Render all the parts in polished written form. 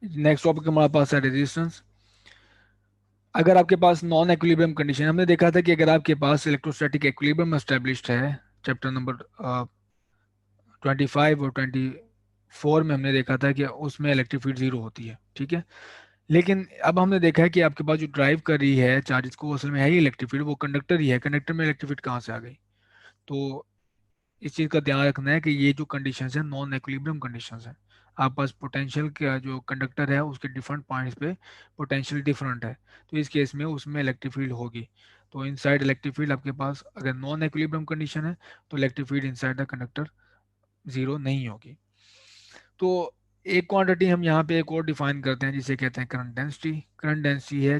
Next topic हमारे पास है रेजिस्टेंस। अगर आपके पास नॉन एक्विलिब्रियम कंडीशन, हमने देखा था कि अगर आपके पास इलेक्ट्रोस्टैटिक एक्विलिब्रियम एस्टेब्लिश्ड है, चैप्टर नंबर 25 और 24 में हमने देखा था कि उसमें इलेक्ट्रिक फील्ड जीरो होती है, ठीक है। लेकिन अब हमने देखा है कि आपके पास जो ड्राइव कर रही है चार्जेस को, असल में है ही इलेक्ट्रिक फील्ड, वो कंडक्टर ही है। कंडक्टर में इलेक्ट्रिक फील्ड कहाँ से आ गई? तो इस चीज़ का ध्यान रखना है कि ये जो कंडीशंस है नॉन एक्विलिब्रियम कंडीशंस है। आपके पास पोटेंशियल का जो कंडक्टर है उसके डिफरेंट पॉइंट्स पे पोटेंशियल डिफरेंट है, तो इस केस में उसमें इलेक्ट्रिक फील्ड होगी। तो इनसाइड इलेक्ट्रिक फील्ड आपके पास अगर नॉन एक्विलिब्रियम कंडीशन है तो electric field inside the conductor zero नहीं होगी। तो एक क्वांटिटी हम यहाँ पे एक और डिफाइन करते हैं जिसे कहते हैं करंट डेंसिटी। करंट डेंसिटी है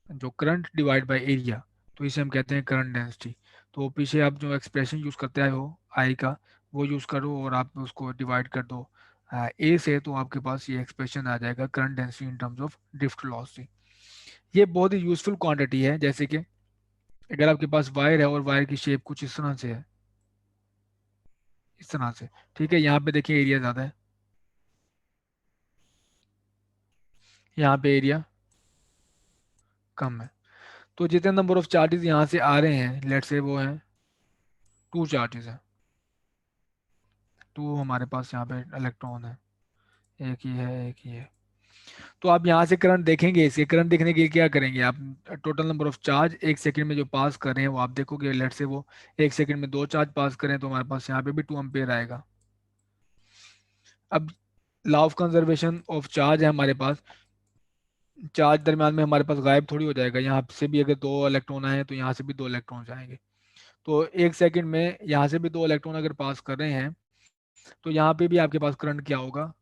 जो करंट डिवाइड बाय एरिया, तो इसे हम कहते हैं करंट डेंसिटी। तो पीछे आप जो एक्सप्रेशन यूज करते आए हो आई का, वो यूज करो और आप उसको डिवाइड कर दो ए से, तो आपके पास ये एक्सप्रेशन आ जाएगा current density in terms of drift velocity. ये बहुत ही यूजफुल क्वांटिटी है। जैसे कि अगर आपके पास वायर है और वायर की शेप कुछ इस तरह से है, इस तरह से, ठीक है। यहाँ पे देखिए एरिया ज़्यादा है, यहाँ पे एरिया कम है। तो जितने नंबर ऑफ चार्जेस यहाँ से आ रहे हैं, लेट से वो हैं टू चार्जेस हैं, टू हमारे पास यहाँ पे इलेक्ट्रॉन है, एक ही है एक ही है। तो आप यहाँ से करंट देखेंगे, इसके करंट देखने के लिए क्या करेंगे आप? टोटल नंबर ऑफ चार्ज एक सेकंड में जो पास कर रहे हैं वो आप देखोगे। लेट से वो एक सेकंड में दो चार्ज पास करें तो हमारे पास यहाँ पे भी 2 एम्पियर आएगा। अब law of conservation of charge है हमारे पास, चार्ज दरम्यान में हमारे पास गायब थोड़ी हो जाएगा। यहाँ से भी अगर दो इलेक्ट्रॉन आए तो यहाँ से भी दो इलेक्ट्रॉन आएंगे। तो एक सेकंड में यहाँ से भी दो इलेक्ट्रॉन अगर पास कर रहे हैं तो यहाँ पे भी आपके पास करंट क्या होगा?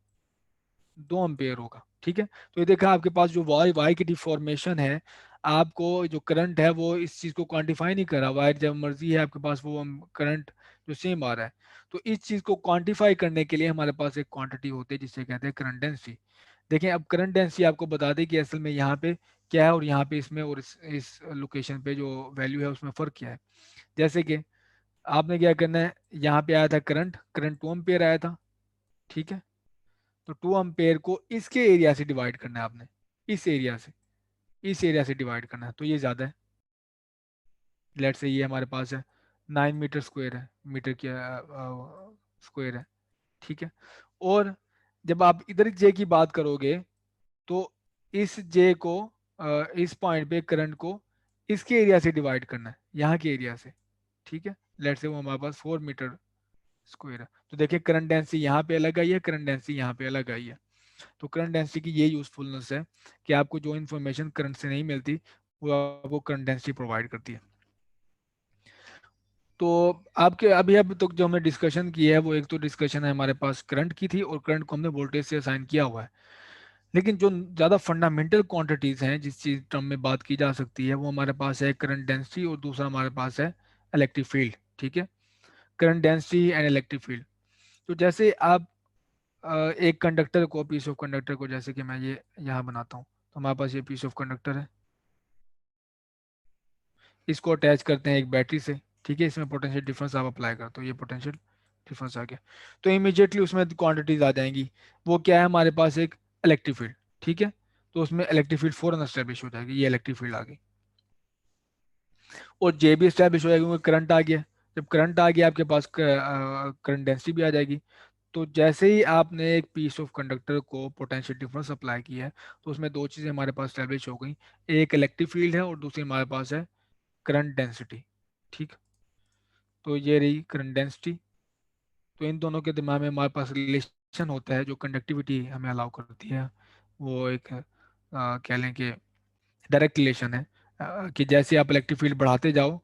2 एम्पेयर होगा, ठीक है। तो ये देखा आपके पास जो वाई वाई की डिफॉर्मेशन है, आपको जो करंट है वो इस चीज को क्वांटिफाई नहीं कर रहा। वायर जब मर्जी है आपके पास वो करंट जो सेम आ रहा है। तो इस चीज को क्वांटिफाई करने के लिए हमारे पास एक क्वांटिटी होती है जिसे कहते हैं करंट डेंसिटी। देखें अब करंट डेंसिटी आपको बता दें कि असल में यहाँ पे क्या है और यहाँ पे इसमें और इस लोकेशन पे जो वैल्यू है उसमें फर्क क्या है। जैसे कि आपने क्या करना है, यहाँ पे आया था करंट, करंट 2 एम्पेयर आया था, ठीक है। तो 2 एम्पेयर को इसके एरिया से डिवाइड करना है आपने, इस एरिया से, इस एरिया से डिवाइड करना है, तो ये ज़्यादा है। लेट से ये हमारे पास है 9 मीटर स्क्वायर है, मीटर की स्क्वायर है, ठीक है। और जब आप इधर जे की बात करोगे तो इस जे को इस पॉइंट पे करंट को इसके एरिया से डिवाइड करना है, यहाँ के एरिया से, ठीक है। लेट से वो हमारे पास 4 मीटर स्क्वायर है। तो देखिए करंट डेंसिटी यहाँ पे अलग आई है, करंट डेंसिटी यहाँ पे अलग आई है। तो करंट डेंसिटी की ये यूजफुलनेस है कि आपको जो इन्फॉर्मेशन करंट से नहीं मिलती वो आपको करंट डेंसिटी प्रोवाइड करती है। तो आपके अभी अब तक जो हमने डिस्कशन की है वो एक तो डिस्कशन है हमारे पास करंट की थी और करंट को हमने वोल्टेज से असाइन किया हुआ है। लेकिन जो ज़्यादा फंडामेंटल क्वांटिटीज़ हैं जिस चीज टर्म में बात की जा सकती है वो हमारे पास है करंट डेंसिटी और दूसरा हमारे पास है इलेक्ट्रिक फील्ड, ठीक है। Current density and electric field. तो जैसे आप एक कंडक्टर को, पीस ऑफ कंडक्टर को, जैसे कि मैं ये यहाँ बनाता हूँ, तो हमारे पास ये पीस ऑफ कंडक्टर है, इसको अटैच करते हैं एक बैटरी से, ठीक है। इसमें पोटेंशियल डिफरेंस आप अप्लाई करते हो, ये पोटेंशियल डिफरेंस आ गया। तो इमीडिएटली उसमें क्वांटिटीज आ जाएंगी। वो क्या है हमारे पास? एक इलेक्ट्रिक फील्ड, ठीक है। तो उसमें इलेक्ट्रिक फील्ड फौरन एस्टेब्लिश हो जाएगी, ये इलेक्ट्रिक फील्ड आ गई। और जे भी एस्टेब्लिश हो जाएगी क्योंकि करंट आ गया। जब करंट आ गया आपके पास करंट डेंसिटी भी आ जाएगी। तो जैसे ही आपने एक पीस ऑफ कंडक्टर को पोटेंशियल डिफरेंस अप्लाई किया है तो उसमें दो चीज़ें हमारे पास स्टैब्लिश हो गई, एक इलेक्ट्रिक फील्ड है और दूसरी हमारे पास है करंट डेंसिटी, ठीक। तो ये रही करंट डेंसिटी। तो इन दोनों के दिमाग में हमारे पास रिलेशन होता है जो कंडक्टिविटी हमें अलाउ करती है। वो एक कह लें कि डायरेक्ट रिलेशन है, कि जैसे आप इलेक्ट्रिक फील्ड बढ़ाते जाओ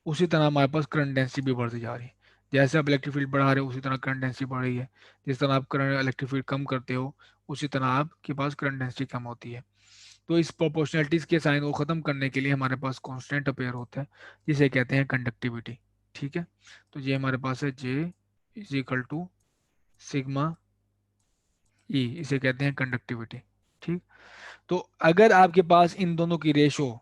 उसी तरह हमारे पास करंट डेंसिटी भी बढ़ती जा रही है। जैसे आप इलेक्ट्रिक फील्ड बढ़ा रहे हो उसी तरह करंट डेंसिटी बढ़ रही है। जिस तरह आप करंट इलेक्ट्रिक फील्ड कम करते हो उसी तरह आपके पास करंट डेंसिटी कम होती है। तो इस प्रोपोर्शनलिटीज के साइन को ख़त्म करने के लिए हमारे पास कांस्टेंट अपेयर होता है जिसे कहते हैं कंडक्टिविटी, ठीक है। तो ये हमारे पास है J is equal to sigma E, इसे कहते हैं कंडक्टिविटी, ठीक। तो अगर आपके पास इन दोनों की रेशो,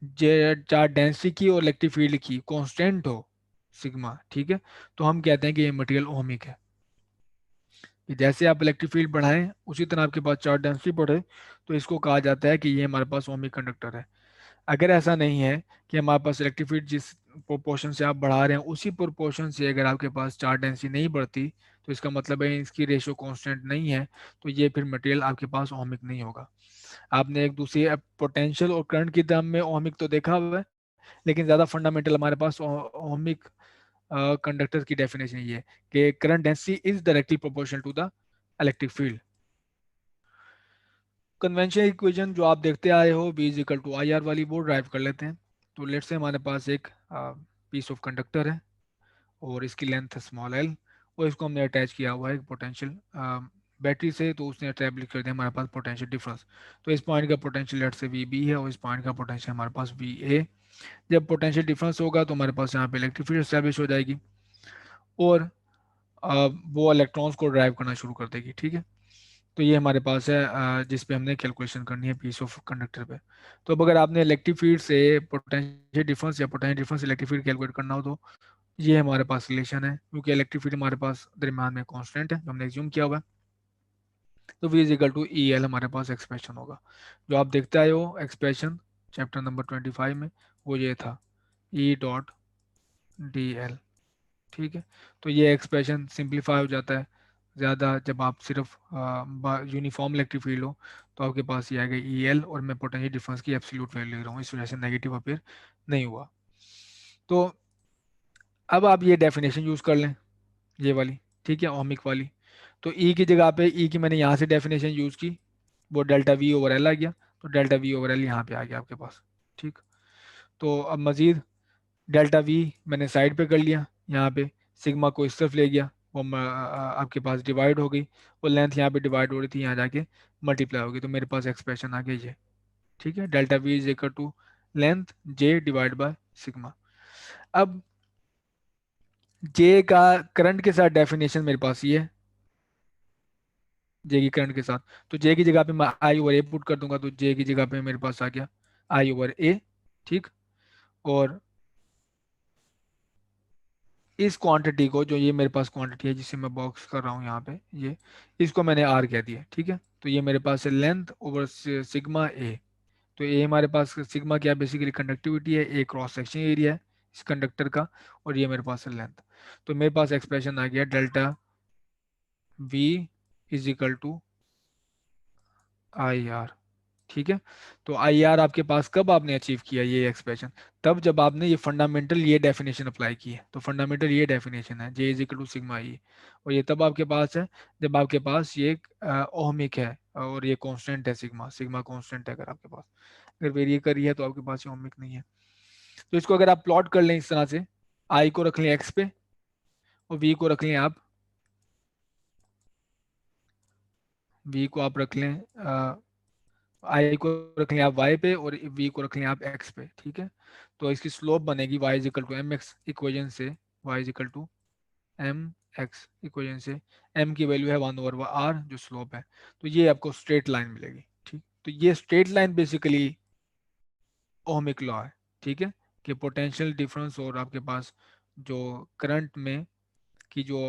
जे चार्ज डेंसिटी की और इलेक्ट्रिक फील्ड की कांस्टेंट हो सिग्मा, ठीक है, तो हम कहते हैं कि ये मटेरियल ओहमिक है। कि जैसे आप इलेक्ट्रिक फील्ड बढ़ाएं उसी तरह आपके पास चार्ज डेंसिटी बढ़े, तो इसको कहा जाता है कि ये हमारे पास ओमिक कंडक्टर है। अगर ऐसा नहीं है कि हमारे पास इलेक्ट्रिक फील्ड जिस प्रोपोर्शन से आप बढ़ा रहे हैं उसी प्रोपोर्शन से अगर आपके पास चार्ज डेंसिटी नहीं बढ़ती, तो इसका मतलब है इसकी रेशियो कांस्टेंट नहीं है, तो ये फिर मटेरियल आपके पास ओमिक नहीं होगा। आपने एक दूसरी पोटेंशियल और करंट की टर्म में ओमिक तो देखा हुआ है, लेकिन ज़्यादा फंडामेंटल हमारे पास ओमिक कंडक्टर की डेफिनेशन ये है कि current density is directly proportional to the electric field. Conventional equation जो आप देखते आए हो, B is equal to I R वाली, वो ड्राइव कर लेते हैं। तो लेट से हमारे पास एक पीस ऑफ कंडक्टर है और इसकी लेंथ है स्मॉल एल, और इसको हमने अटैच किया हुआ है पोटेंशियल बैटरी से, तो उसने एस्टैब्लिश कर दिया हमारे पास पोटेंशियल डिफरेंस। तो इस पॉइंट का पोटेंशियल लेट से वी बी है और इस पॉइंट का पोटेंशियल हमारे पास वी ए। जब पोटेंशियल डिफरेंस होगा तो हमारे पास यहाँ पे इलेक्ट्रिक फील्ड एस्टैब्लिश हो जाएगी और वो इलेक्ट्रॉन्स को ड्राइव करना शुरू कर देगी। ठीक है, तो ये हमारे पास है जिस पे हमने कैलकुलेशन करनी है पीस ऑफ कंडक्टर पे। तो अब अगर आपने इलेक्ट्रिक फील्ड से पोटेंशियल डिफरेंस या potential difference electric field calculate करना हो, तो ये हमारे पास रिलेशन है, क्योंकि इलेक्ट्रिक फील्ड हमारे पास दरम्यान में कांस्टेंट है जो हमने एज्यूम किया हुआ है। तो V is equal to E L हमारे पास एक्सप्रेशन होगा। जो आप देखते आए हो एक्सप्रेशन चैप्टर नंबर 25 में, वो ये था ई डॉट डी एल। ठीक है, तो ये एक्सप्रेशन सिंप्लीफाई हो जाता है ज़्यादा जब आप सिर्फ यूनिफॉर्म इलेक्ट्रिक फील्ड हो, तो आपके पास ये आएगा ई एल, और मैं पोटेंशियल डिफरेंस की एब्सोल्यूट वैल्यू ले रहा हूँ, इस वजह से नेगेटिव अपेयर नहीं हुआ। तो अब आप ये डेफिनेशन यूज़ कर लें, ये वाली, ठीक है, ओमिक वाली। तो ई की जगह पे ई की मैंने यहाँ से डेफिनेशन यूज़ की, वो डेल्टा वी ओवर एल आ गया, तो डेल्टा वी ओवर एल यहाँ पे आ गया आपके पास। ठीक, तो अब मज़ीद डेल्टा वी मैंने साइड पे कर लिया, यहाँ पे सिग्मा को इस तरफ ले गया, वो आपके पास डिवाइड हो गई, वो लेंथ यहाँ पे डिवाइड हो रही थी, यहाँ जाके मल्टीप्लाई हो गई, तो मेरे पास एक्सप्रेशन आ गई ये। ठीक है, delta V is equal to length J divide by sigma. अब जे का करंट के साथ डेफिनेशन मेरे पास ये है, जे की करंट के साथ, तो जे की जगह पे मैं आई ओवर ए पुट कर दूंगा, तो जे की जगह पे मेरे पास आ गया आई ओवर ए। ठीक, और इस क्वांटिटी को, जो ये मेरे पास क्वांटिटी है जिसे मैं बॉक्स कर रहा हूँ यहाँ पे, ये इसको मैंने आर कह दिया। ठीक है, तो ये मेरे पास है लेंथ ओवर सिग्मा ए। तो ए हमारे पास सिग्मा क्या, बेसिकली कंडक्टिविटी है, ए क्रॉस सेक्शन एरिया है इस कंडक्टर का, और ये मेरे पास है लेंथ। तो मेरे पास एक्सप्रेशन आ गया delta V is equal to I R. ठीक है, तो आई आर आपके पास कब आपने अचीव किया ये एक्सप्रेशन, तब जब आपने ये फंडामेंटल ये डेफिनेशन अप्लाई की है। तो फंडामेंटल ये डेफिनेशन है J is equal to sigma E, और ये तब आपके पास है जब आपके पास ये ओहमिक है और ये कांस्टेंट है, सिग्मा सिग्मा कांस्टेंट है। अगर आपके पास अगर वेरी कर रही है तो आपके पास ये ओहमिक नहीं है। तो इसको अगर आप प्लॉट कर लें इस तरह से, आई को रख लें एक्स पे और वी को रख लें आप, वी को आप रख लें आई को रख लें आप वाई पे और वी को रख लें आप एक्स पे। ठीक है, तो इसकी स्लोप बनेगी Y is equal to M X equation से, Y is equal to M X equation से, एम की वैल्यू है 1/r जो स्लोप है, तो ये आपको स्ट्रेट लाइन मिलेगी। ठीक, तो ये straight line basically ohmic law है। ठीक है, कि पोटेंशियल डिफरेंस और आपके पास जो करंट में की जो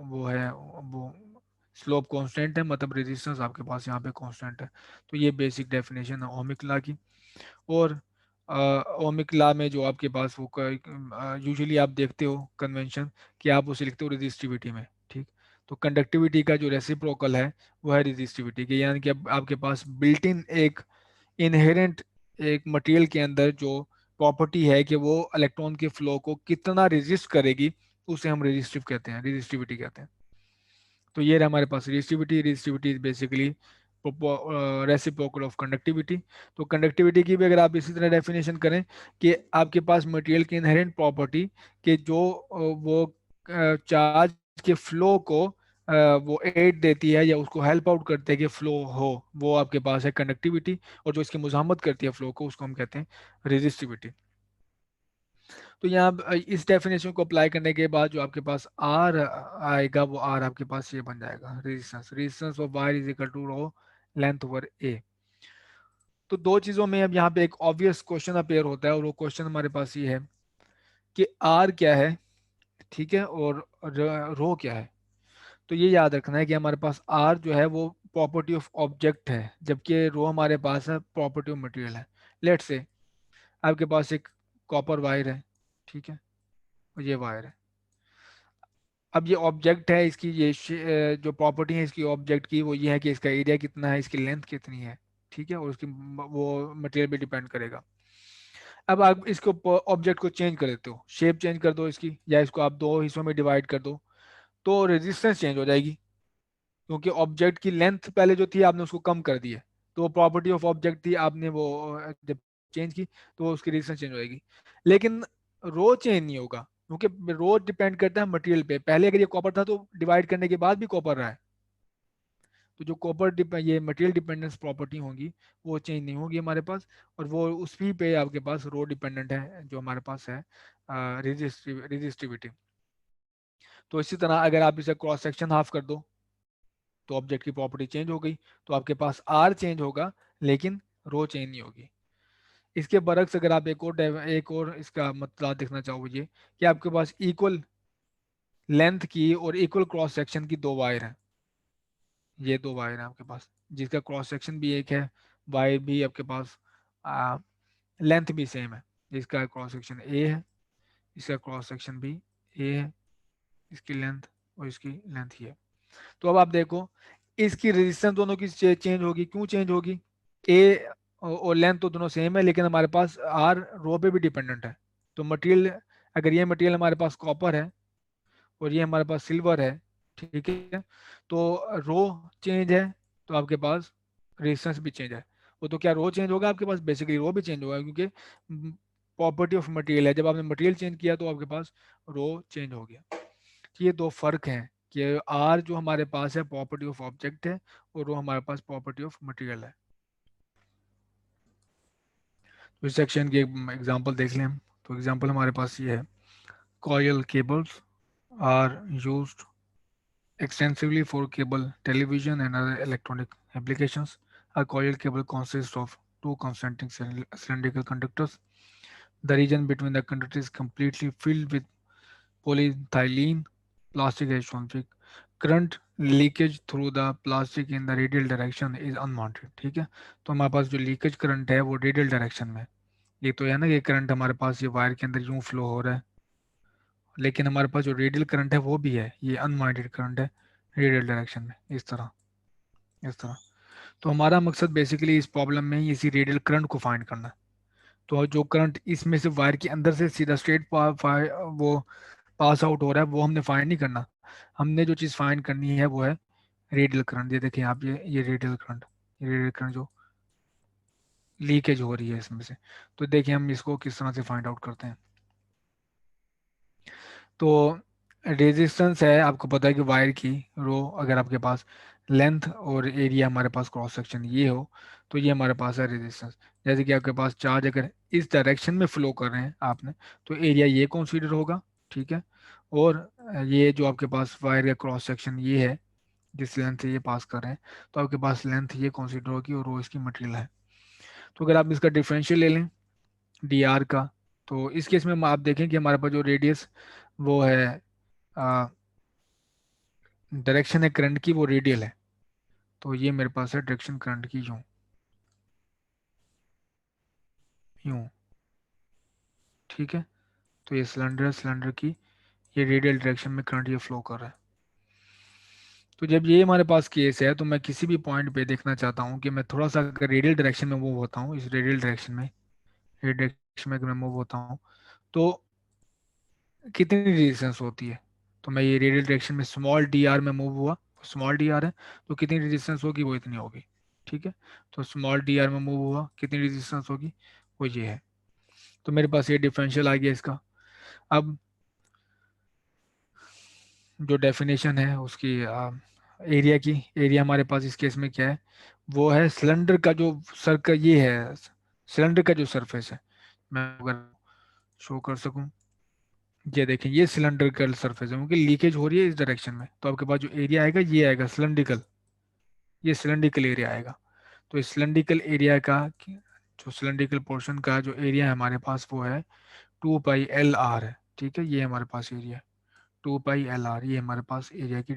वो है वो स्लोप कांस्टेंट है, मतलब रेजिस्टेंस आपके पास यहाँ पे कांस्टेंट है। तो ये बेसिक डेफिनेशन है ओमिक लॉ की। और ओमिक लॉ में जो आपके पास वो यूजुअली आप देखते हो कन्वेंशन कि आप उसे लिखते हो रेजिस्टिविटी में। ठीक, तो कंडक्टिविटी का जो रेसिप्रोकल है वो है रेजिस्टिविटी के, यानी कि अब आपके पास बिल्ट इन एक इनहेरेंट एक मटेरियल के अंदर जो प्रॉपर्टी है कि वो इलेक्ट्रॉन के फ्लो को कितना रेजिस्ट करेगी, उसे हम रेजिस्टिव कहते हैं, रेजिस्टिविटी कहते हैं। तो ये रहा हमारे पास resistivity. Resistivity is basically reciprocal of conductivity. तो कंडक्टिविटी की भी अगर आप इसी तरह डेफिनेशन करें कि आपके पास मटेरियल की इनहेरेंट प्रॉपर्टी कि जो वो चार्ज के फ्लो को वो एड देती है या उसको हेल्प आउट करते हैं कि फ्लो हो, वो आपके पास है कंडक्टिविटी, और जो इसकी मुजाहमत करती है फ्लो को उसको हम कहते हैं रेजिस्टिविटी। तो यहाँ इस डेफिनेशन को अप्लाई करने के बाद जो आपके पास आर आएगा, वो आर आपके पास ये बन जाएगा resistance, resistance of wire is equal to rho length over A. तो दो चीजों में अब यहाँ पे एक ऑब्वियस क्वेश्चन अपेयर होता है, और वो क्वेश्चन हमारे पास ये है कि आर क्या है, ठीक है, और रो क्या है। तो ये याद रखना है कि हमारे पास आर जो है वो प्रॉपर्टी ऑफ ऑब्जेक्ट है, जबकि रो हमारे पास है प्रॉपर्टी ऑफ मटेरियल है। लेट से आपके पास एक कॉपर वायर है, ठीक है, और ये वायर है। अब ये ऑब्जेक्ट है, इसकी ये जो प्रॉपर्टी है इसकी ऑब्जेक्ट की, वो ये है कि इसका एरिया कितना है, इसकी लेंथ कितनी है, ठीक है, और उसकी वो मटेरियल पे डिपेंड करेगा। अब आप इसको ऑब्जेक्ट को चेंज कर देते हो, शेप चेंज कर दो इसकी, या इसको आप दो हिस्सों में डिवाइड कर दो, तो रेजिस्टेंस चेंज हो जाएगी, क्योंकि ऑब्जेक्ट की लेंथ पहले जो थी आपने उसको कम कर दिया, तो वो प्रॉपर्टी ऑफ ऑब्जेक्ट थी, आपने वो जब चेंज की तो उसकी रेजिस्टेंस चेंज हो जाएगी। लेकिन रो चेंज नहीं होगा, क्योंकि रो डिपेंड करता है मटेरियल पे। पहले अगर ये कॉपर था तो डिवाइड करने के बाद भी कॉपर रहा है, तो जो ये मटेरियल डिपेंडेंस प्रॉपर्टी होगी वो चेंज नहीं होगी हमारे पास, और वो उसी पे आपके पास रो डिपेंडेंट है जो हमारे पास है रेजिस्टिविटी। तो इसी तरह अगर आप इसे क्रॉस सेक्शन हाफ कर दो तो ऑब्जेक्ट की प्रॉपर्टी चेंज हो गई, तो आपके पास आर चेंज होगा लेकिन रो चेंज नहीं होगी। इसके बरक्स अगर आप एक और इसका मतलब देखना चाहोगे कि आपके पास इक्वल लेंथ की और इक्वल क्रॉस सेक्शन की दो वायर हैं, ये दो वायर हैं आपके पास, जिसका क्रॉस सेक्शन भी एक है, वायर भी आपके पास लेंथ भी सेम है, जिसका क्रॉस सेक्शन ए है, इसका क्रॉस सेक्शन भी ए है, इसकी लेंथ और इसकी लेंथ ये है। तो अब आप देखो इसकी रेजिस्टेंस दोनों की चेंज होगी, क्यों चेंज होगी? ए और लेंथ तो दोनों सेम है, लेकिन हमारे पास आर रो पे भी डिपेंडेंट है। तो मटेरियल, अगर ये मटेरियल हमारे पास कॉपर है और ये हमारे पास सिल्वर है, ठीक है, तो रो चेंज है तो आपके पास रेजिस्टेंस भी चेंज है। वो तो क्या रो चेंज होगा आपके पास, बेसिकली रो भी चेंज होगा, क्योंकि प्रॉपर्टी ऑफ मटेरियल है, जब आपने मटेरियल चेंज किया तो आपके पास रो चेंज हो गया। तो ये दो फर्क हैं कि आर जो हमारे पास है प्रॉपर्टी ऑफ ऑब्जेक्ट है, और रो हमारे पास प्रॉपर्टी ऑफ मटेरियल है। तो इस सेक्शन की एग्जांपल देख लें हम। तो एग्जांपल हमारे पास ये है, coil cables are used extensively for cable television and other electronic applications. A coil cable consists of two concentric cylindrical conductors. The region between the conductors is completely filled with polyethylene plastic as shown. Current leakage through the plastic in the radial direction is unwanted. ठीक है, तो हमारे पास जो leakage current है वो radial direction में, ये तो है ना, ये करंट हमारे पास ये वायर के अंदर यूं फ्लो हो रहा है, लेकिन हमारे पास जो रेडियल करंट है वो भी है, ये अनवाइंडेड करंट है रेडियल डायरेक्शन में, इस तरह। तो हमारा मकसद बेसिकली इस प्रॉब्लम में ही इसी रेडियल करंट को फाइंड करना है। तो जो करंट इसमें से वायर के अंदर से सीधा स्ट्रेट वो पास आउट हो रहा है वो हमने फाइंड नहीं करना, हमने जो चीज़ फाइंड करनी है वो है रेडियल करंट। ये देखें आप, ये रेडियल करंट जो लीकेज हो रही है इसमें से। तो देखिए हम इसको किस तरह से फाइंड आउट करते हैं। तो रेजिस्टेंस है, आपको पता है कि वायर की रो, अगर आपके पास लेंथ और एरिया हमारे पास क्रॉस सेक्शन ये हो, तो ये हमारे पास है रेजिस्टेंस। जैसे कि आपके पास चार्ज अगर इस डायरेक्शन में फ्लो कर रहे हैं आपने, तो एरिया ये कंसीडर होगा, ठीक है, और ये जो आपके पास वायर का क्रॉस सेक्शन ये है जिस लेंथ से ये पास कर रहे हैं, तो आपके पास लेंथ ये कंसीडर होगी और रो इसकी मटेरियल है। तो अगर आप इसका डिफरेंशियल ले लें डी आर का, तो इस केस में आप देखें कि हमारे पास जो रेडियस वो है, डायरेक्शन है करंट की वो रेडियल है, तो ये मेरे पास है डायरेक्शन करंट की यूं, यूं, ठीक है। तो ये सिलेंडर की ये रेडियल डायरेक्शन में करंट ये फ्लो कर रहा है। तो जब ये हमारे पास केस है तो मैं किसी भी पॉइंट पे देखना चाहता हूँ कि मैं थोड़ा सा अगर रेडियल डायरेक्शन में मूव होता हूँ, इस रेडियल डायरेक्शन में अगर मैं मूव होता हूँ तो कितनी रेजिस्टेंस होती है। तो मैं ये रेडियल डायरेक्शन में स्मॉल डी आर में मूव हुआ, स्मॉल डी आर है, तो कितनी रेजिस्टेंस होगी वो इतनी होगी, ठीक है। तो स्मॉल डी आर में मूव हुआ, कितनी रेजिस्टेंस होगी, वो ये है। तो मेरे पास ये डिफरेंशियल आ गया इसका। अब जो डेफिनेशन है उसकी एरिया की, एरिया हमारे पास इस केस में क्या है, वो है सिलेंडर का जो सर्कल ये है, सिलेंडर का जो सरफेस है, मैं अगर शो कर सकूं, ये देखें ये सिलेंड्रिकल सरफेस है, क्योंकि लीकेज हो रही है इस डायरेक्शन में, तो आपके पास जो एरिया आएगा ये आएगा सिलेंड्रिकल, ये सिलेंड्रिकल एरिया आएगा। तो इस सिलेंड्रिकल एरिया का जो सिलेंड्रिकल पोर्शन का जो एरिया है हमारे पास वो है 2 पाई एल आर है, ठीक है, ये हमारे पास एरिया 2 पाई एल आर, ये हमारे पास एरिया की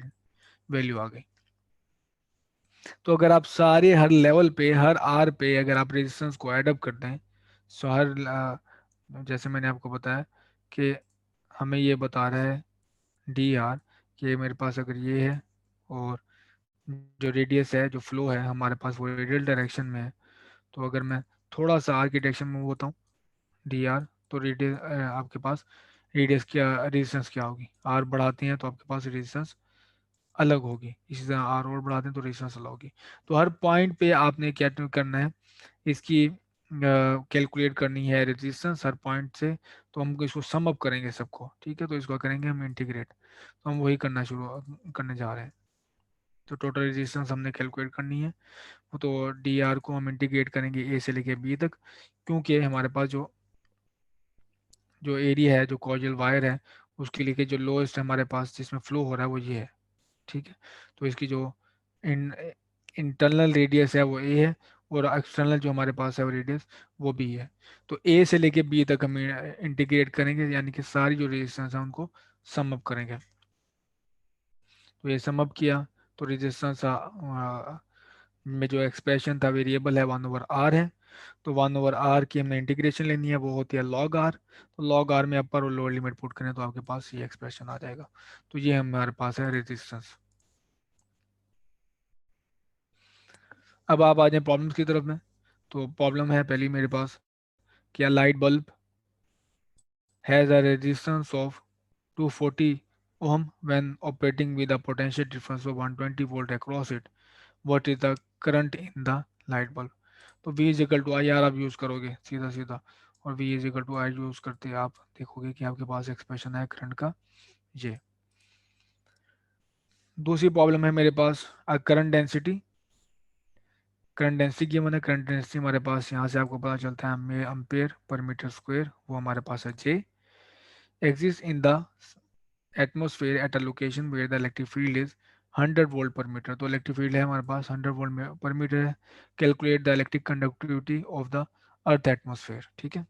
वैल्यू आ गई। तो अगर आप सारे हर लेवल पे हर आर पे अगर आप रेजिस्टेंस को ऐड अप करते हैं, सो जैसे मैंने आपको बताया कि हमें ये बता रहा है डी आर कि मेरे पास अगर ये है और जो रेडियस है जो फ्लो है हमारे पास वो रेडियल डायरेक्शन में है, तो अगर मैं थोड़ा सा आर की डायरेक्शन में होता हूँ डी आर, तो रेडियस आपके पास रेडियस क्या रेजिस्टेंस क्या होगी, आर बढ़ाते हैं तो आपके पास रेजिस्टेंस अलग होगी, इसी तरह आर और बढ़ाते हैं तो रेजिस्टेंस अलग होगी। तो हर पॉइंट पे आपने क्या करना है, इसकी कैलकुलेट करनी है रेजिस्टेंस हर पॉइंट से। तो हम इसको सम अप करेंगे सबको, ठीक है, तो इसको करेंगे हम इंटीग्रेट, तो हम वही करना शुरू करने जा रहे हैं। तो टोटल रेजिस्टेंस हमने कैलकुलेट करनी है, तो डी आर को हम इंटीग्रेट करेंगे ए से लेके बी तक, क्योंकि हमारे पास जो जो एरिया है जो कॉजल वायर है उसके लिए जो लोएस्ट हमारे पास जिसमें फ्लो हो रहा है वो ये है, ठीक है। तो इसकी जो इन इंटरनल रेडियस है वो ए है, और एक्सटर्नल जो हमारे पास है वो रेडियस वो बी है। तो ए से लेके बी तक हम इंटीग्रेट करेंगे, यानी कि सारी जो रेजिस्टेंस है उनको सम अप करेंगे। तो ये सम अप किया तो रेजिस्टेंस में जो एक्सप्रेशन था वेरिएबल है 1/r है, तो 1/r की हमने इंटीग्रेशन लेनी है, वो होती है log r। तो log r में अपर और लोअर लिमिट पुट करें तो आपके पास ये एक्सप्रेशन आ जाएगा। तो ये हमारे पास है रेजिस्टेंस। अब आप आ जाए प्रॉब्लम्स की तरफ में। तो प्रॉब्लम है पहली मेरे पास, क्या light bulb has a resistance of 240 ohm when operating with a potential difference of 120 volt across it, what is the current in the light bulb। तो V is equal to I R आप use करोगे सीधा सीधा, और V is equal to I use करते आप देखोगे कि आपके पास एक्सप्रेशन है करंट का ये। दूसरी प्रॉब्लम है मेरे पास करंट डेंसिटी। करंट डेंसिटी की मैंने करंट डेंसिटी हमारे पास यहाँ से आपको पता चलता है हमें अम्पेयर पर मीटर स्क्वायर, वो हमारे पास है J exist in the atmosphere at a location where the electric field is 100 volt per metre. तो इलेक्ट्रिक फील्ड है हमारे पास 100 वोल्ट पर मीटर है। Calculate the electric conductivity of the earth atmosphere, ठीक है।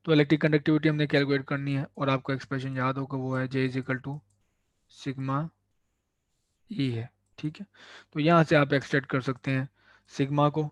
तो इलेक्ट्रिक कंडक्टिविटी हमने calculate करनी है, और आपको एक्सप्रेशन याद होगा वो है J is equal to sigma E है, ठीक है। तो यहाँ से आप एक्सट्रैक्ट कर सकते हैं सिग्मा को,